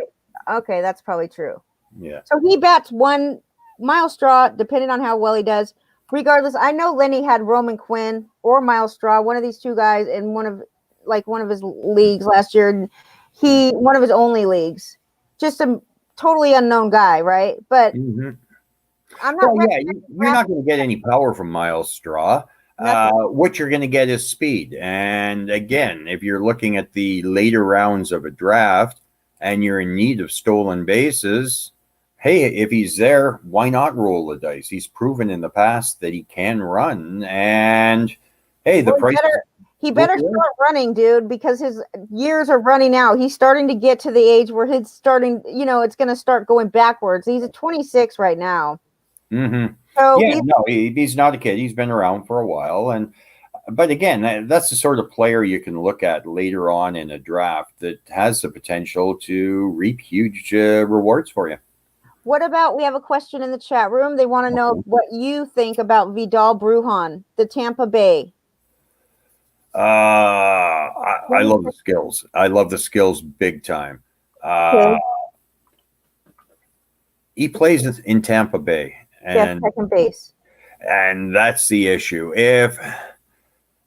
Okay, that's probably true. Yeah. So he bats one Miles Straw, depending on how well he does. Regardless, I know Lenny had Roman Quinn or Miles Straw, one of these two guys, in one of his leagues last year. And one of his only leagues. Just a totally unknown guy, right? But I'm not. Well, yeah, you're not going to get any power from Miles Straw. What you're going to get is speed. And again, if you're looking at the later rounds of a draft and you're in need of stolen bases, hey, if he's there, why not roll the dice? He's proven in the past that he can run. And hey, he better start running, dude, because his years are running out. He's starting to get to the age where he's starting, it's going to start going backwards. He's at 26 right now. Mm-hmm. So he's not a kid. He's been around for a while. But again, that's the sort of player you can look at later on in a draft that has the potential to reap huge rewards for you. What about, we have a question in the chat room. They want to know what you think about Vidal Brujan, the Tampa Bay. I love the skills. I love the skills big time. He plays in Tampa Bay. And second base. And that's the issue. If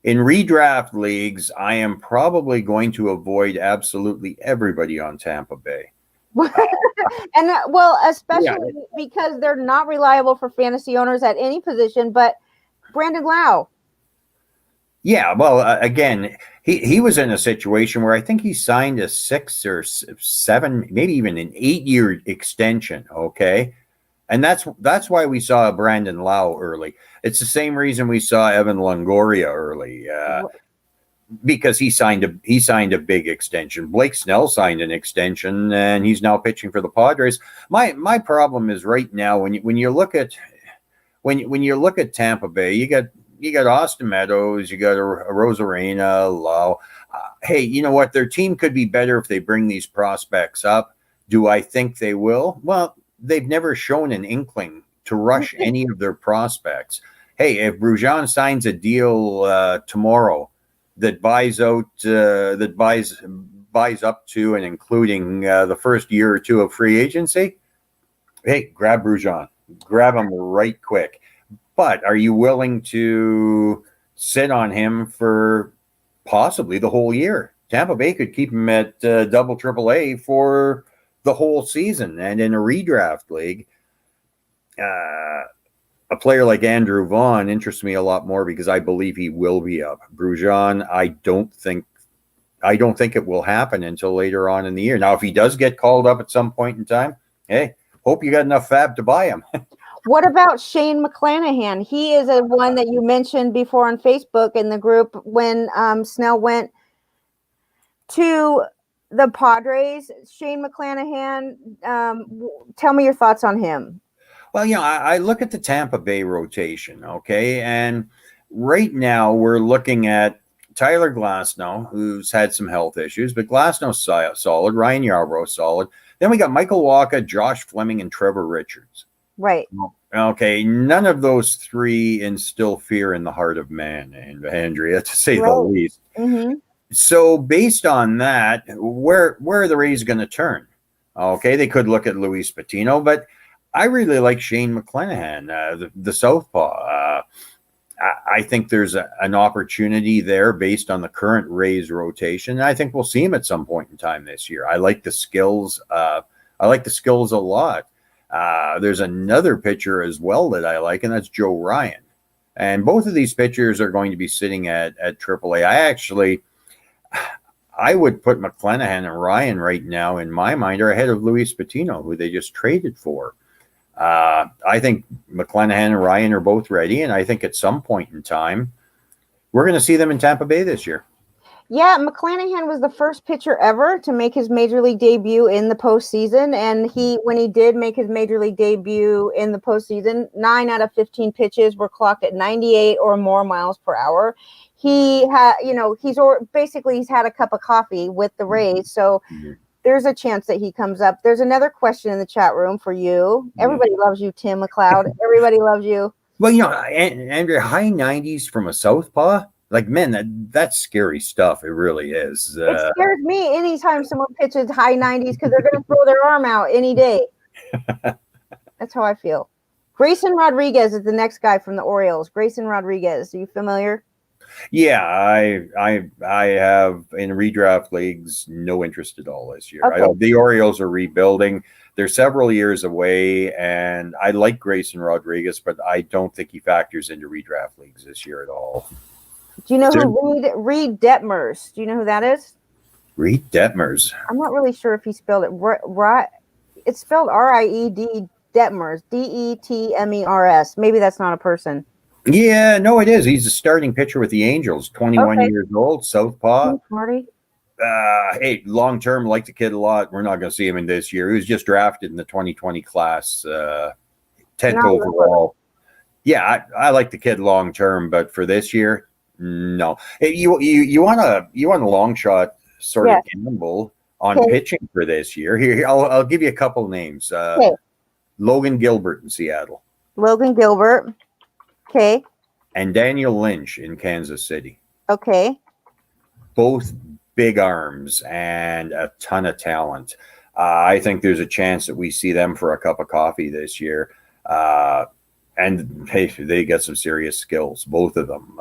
in redraft leagues, I am probably going to avoid absolutely everybody on Tampa Bay. And well, especially Yeah. because they're not reliable for fantasy owners at any position, but Brandon Lau. Yeah, well, again, he was in a situation where I think he signed a 6 or 7, maybe even an 8-year extension. Okay, and that's why we saw Brandon Lau early. It's the same reason we saw Evan Longoria early, because he signed a big extension. Blake Snell signed an extension, and he's now pitching for the Padres. My problem is right now when you look at Tampa Bay, you got Austin Meadows, you got a Rosarena, Lau. Hey, you know what? Their team could be better if they bring these prospects up. Do I think they will? Well, they've never shown an inkling to rush any of their prospects. Hey, if Brujan signs a deal tomorrow that buys up to and including the first year or two of free agency, hey, grab Brujan, grab him right quick. But are you willing to sit on him for possibly the whole year? Tampa Bay could keep him at double AAA for the whole season. And in a redraft league, a player like Andrew Vaughn interests me a lot more because I believe he will be up. Brujan, I don't think it will happen until later on in the year. Now, if he does get called up at some point in time, hey, hope you got enough fab to buy him. What about Shane McClanahan? He is a one that you mentioned before on Facebook in the group when Snell went to the Padres. Shane McClanahan, tell me your thoughts on him. Well, I look at the Tampa Bay rotation, okay? And right now we're looking at Tyler Glasnow, who's had some health issues, but Glasnow's solid. Ryan Yarbrough solid. Then we got Michael Wacha, Josh Fleming, and Trevor Richards. Right. Okay, none of those three instill fear in the heart of man, and Andrea, to say the least. Mm-hmm. So based on that, where are the Rays going to turn? Okay, they could look at Luis Patino, but I really like Shane McClanahan, the southpaw. I think there's an opportunity there based on the current Rays rotation. And I think we'll see him at some point in time this year. I like the skills. I like the skills a lot. There's another pitcher as well that I like, and that's Joe Ryan. And both of these pitchers are going to be sitting at AAA. I would put McClanahan and Ryan right now, in my mind, are ahead of Luis Patino, who they just traded for. I think McClanahan and Ryan are both ready, and I think at some point in time, we're going to see them in Tampa Bay this year. Yeah, McClanahan was the first pitcher ever to make his major league debut in the postseason, and when he did make his major league debut in the postseason, 9 out of 15 pitches were clocked at 98 or more miles per hour. He had, he's had a cup of coffee with the Rays, so there's a chance that he comes up. There's another question in the chat room for you. Everybody loves you, Tim McLeod. Everybody loves you. Well, Andrea, high 90s from a southpaw. Like, man, that's scary stuff. It really is. It scares me anytime someone pitches high 90s because they're going to throw their arm out any day. That's how I feel. Grayson Rodriguez is the next guy from the Orioles. Grayson Rodriguez, are you familiar? Yeah, I have in redraft leagues no interest at all this year. Okay. The Orioles are rebuilding. They're several years away, and I like Grayson Rodriguez, but I don't think he factors into redraft leagues this year at all. Do you know who Reed Detmers? Do you know who that is? Reed Detmers. I'm not really sure if he spelled it right. It's spelled R-I-E-D Detmers, D-E-T-M-E-R-S. Maybe that's not a person. Yeah, no, it is. He's a starting pitcher with the Angels, 21 years old, southpaw. Marty. Hey, long term, like the kid a lot. We're not going to see him in this year. He was just drafted in the 2020 class, 10th overall. Yeah, I like the kid long term, but for this year, no. Hey, you want a long shot sort of gamble on pitching for this year? Here, I'll give you a couple names. Logan Gilbert in Seattle. Logan Gilbert. Okay. And Daniel Lynch in Kansas City. Okay. Both big arms and a ton of talent. I think there's a chance that we see them for a cup of coffee this year. And hey, they got some serious skills, both of them.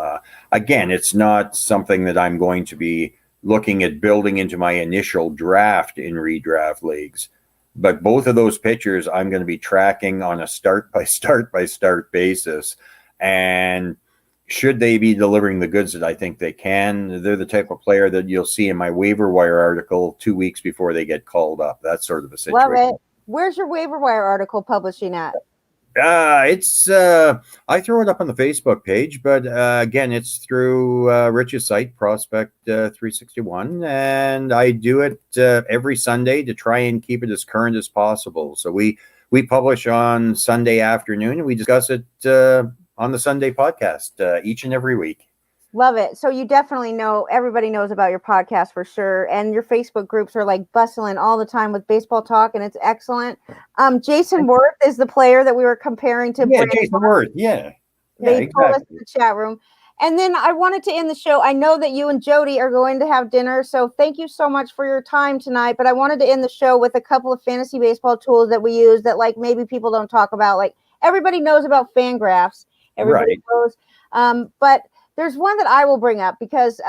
Again, it's not something that I'm going to be looking at building into my initial draft in redraft leagues. But both of those pitchers, I'm going to be tracking on a start by start basis. And should they be delivering the goods that I think they can, they're the type of player that you'll see in my waiver wire article 2 weeks before they get called up. That sort of a situation. Love it. Where's your waiver wire article publishing at? It's I throw it up on the Facebook page, but again, it's through Rich's site, Prospect 361, and I do it every Sunday to try and keep it as current as possible. So we publish on Sunday afternoon, and we discuss it on the Sunday podcast each and every week. Love it. So you definitely know, everybody knows about your podcast for sure. And your Facebook groups are like bustling all the time with baseball talk, and it's excellent. Jason Worth is the player that we were comparing to. Yeah, Jason Worth. Yeah. They told us in the chat room. And then I wanted to end the show. I know that you and Jody are going to have dinner, so thank you so much for your time tonight. But I wanted to end the show with a couple of fantasy baseball tools that we use that like maybe people don't talk about. Like everybody knows about Fangraphs. Everybody knows. But there's one that I will bring up because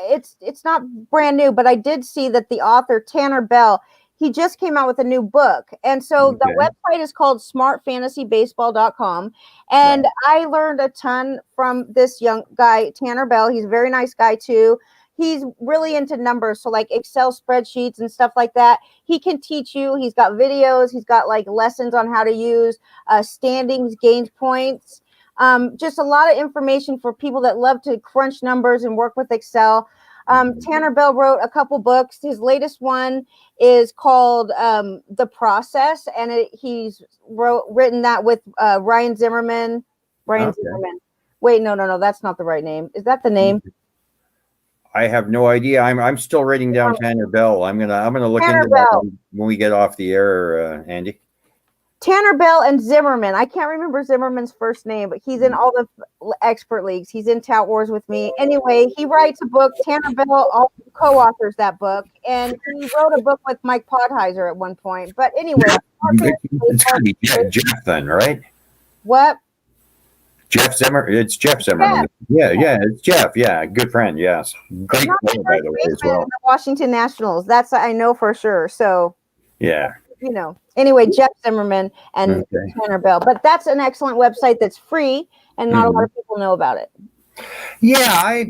it's not brand new, but I did see that the author, Tanner Bell, he just came out with a new book. And so the website is called smartfantasybaseball.com. And I learned a ton from this young guy, Tanner Bell. He's a very nice guy too. He's really into numbers. So like Excel spreadsheets and stuff like that. He can teach you. He's got videos. He's got like lessons on how to use standings, gains, points. Just a lot of information for people that love to crunch numbers and work with Excel. Tanner Bell wrote a couple books. His latest one is called The Process, and he's written that with Ryan Zimmerman. Zimmerman. Wait, no, that's not the right name. Is that the name? I have no idea. I'm still writing down Tanner Bell. I'm gonna look into that when we get off the air, Andy. Tanner Bell and Zimmerman. I can't remember Zimmerman's first name, but he's in all the expert leagues. He's in Tout Wars with me. Anyway, he writes a book. Tanner Bell co-authors that book, and he wrote a book with Mike Podheiser at one point. But anyway, it's gotta be Jeff then, right? What? Jeff Zimmer. It's Jeff Zimmerman. Yeah, it's Jeff. Yeah, good friend. Yes, great player by the way as well. The Washington Nationals. That's I know for sure. So yeah. Anyway, Jeff Zimmerman and Tanner Bell. But that's an excellent website that's free, and not a lot of people know about it. Yeah,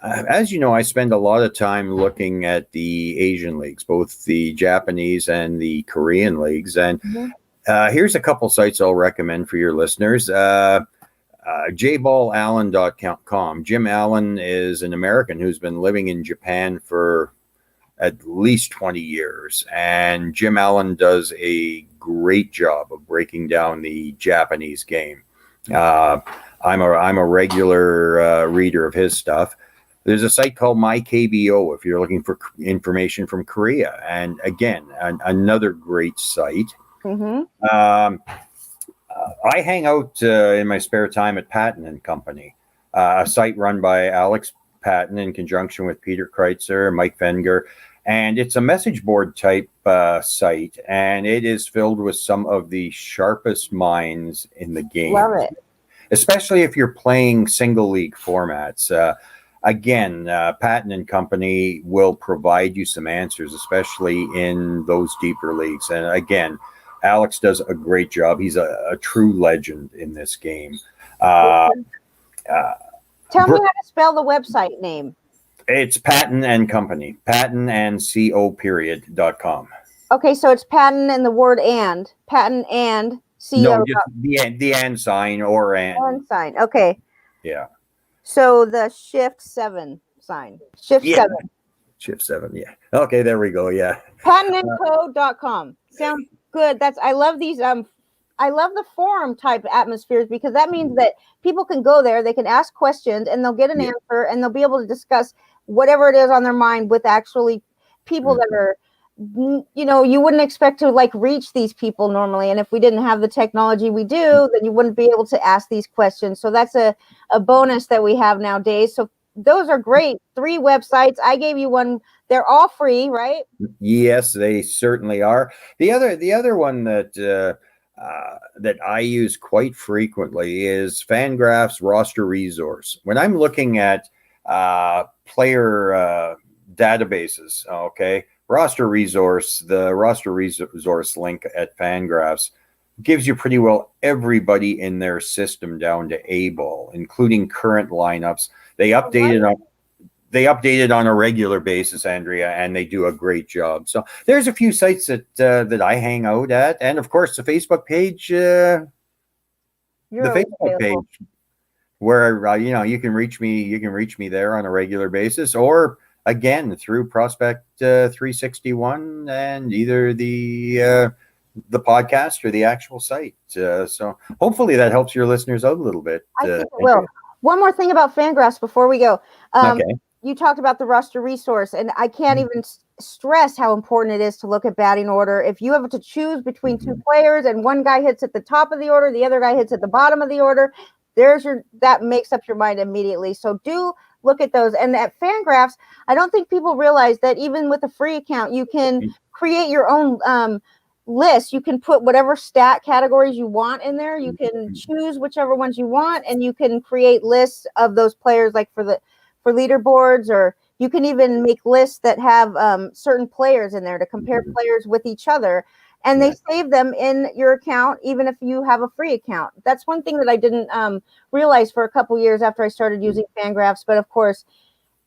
as you know, I spend a lot of time looking at the Asian leagues, both the Japanese and the Korean leagues. And here's a couple sites I'll recommend for your listeners. jballallen.com. Jim Allen is an American who's been living in Japan for at least 20 years. And Jim Allen does a great job of breaking down the Japanese game. I'm a regular reader of his stuff. There's a site called MyKBO if you're looking for information from Korea. And again, another great site. I hang out in my spare time at Patton and Company, a site run by Alex Patton in conjunction with Peter Kreitzer, Mike Fenger. And it's a message board type site, and it is filled with some of the sharpest minds in the game. Love it. Especially if you're playing single league formats. Again, Patton and Company will provide you some answers, especially in those deeper leagues. And again, Alex does a great job. He's a true legend in this game. Tell me how to spell the website name. It's Patton and Company, pattonandco.com. Okay, so it's Patton and the word and, Patton and CO. No, just the and sign or and. And sign, okay. Yeah. So the shift 7 sign, shift 7. Shift 7, yeah. Okay, there we go, yeah. Pattonandco.com. Sounds good. I love these, I love the forum type atmospheres because that means that people can go there, they can ask questions, and they'll get an answer, and they'll be able to discuss whatever it is on their mind with actually people that are, you wouldn't expect to like reach these people normally. And if we didn't have the technology we do, then you wouldn't be able to ask these questions. So that's a bonus that we have nowadays. So those are great. 3 websites. I gave you one. They're all free, right? Yes, they certainly are. The other one that that I use quite frequently is Fangraph's roster resource. When I'm looking at player databases, okay, the roster resource link at Fangraphs gives you pretty well everybody in their system down to A-ball, including current lineups. They update it on a regular basis, Andrea, and they do a great job. So there's a few sites that I hang out at, and of course the Facebook page. Where you can reach me. You can reach me there on a regular basis, or again through Prospect 361 and either the podcast or the actual site. So hopefully that helps your listeners out a little bit. I think it will. One more thing about Fangraphs before we go. Okay. You talked about the roster resource, and I can't even stress how important it is to look at batting order. If you have to choose between two players and one guy hits at the top of the order, the other guy hits at the bottom of the order, that makes up your mind immediately. So do look at those. And at Fangraphs, I don't think people realize that even with a free account, you can create your own list. You can put whatever stat categories you want in there. You can choose whichever ones you want, and you can create lists of those players, like for leaderboards, or you can even make lists that have certain players in there to compare players with each other, and they save them in your account even if you have a free account. That's one thing that I didn't realize for a couple years after I started using Fangraphs, but of course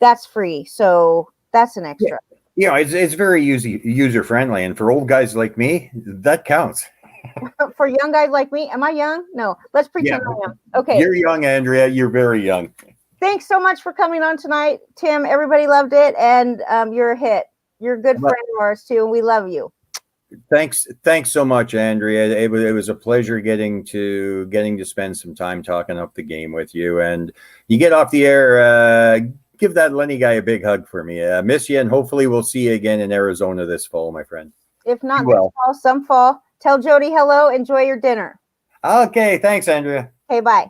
that's free, so that's an extra. It's very user friendly, and for old guys like me, that counts. For young guys like me, am I young? No, let's pretend I am. Okay, you're young, Andrea. You're very young. Thanks so much for coming on tonight, Tim. Everybody loved it, and you're a hit. You're a good friend of ours too, and we love you. Thanks so much, Andrea. It was a pleasure getting to spend some time talking up the game with you. And you get off the air, give that Lenny guy a big hug for me. Miss you, and hopefully we'll see you again in Arizona this fall, my friend. If not this fall, some fall. Tell Jody hello. Enjoy your dinner. Okay, thanks, Andrea. Okay, bye.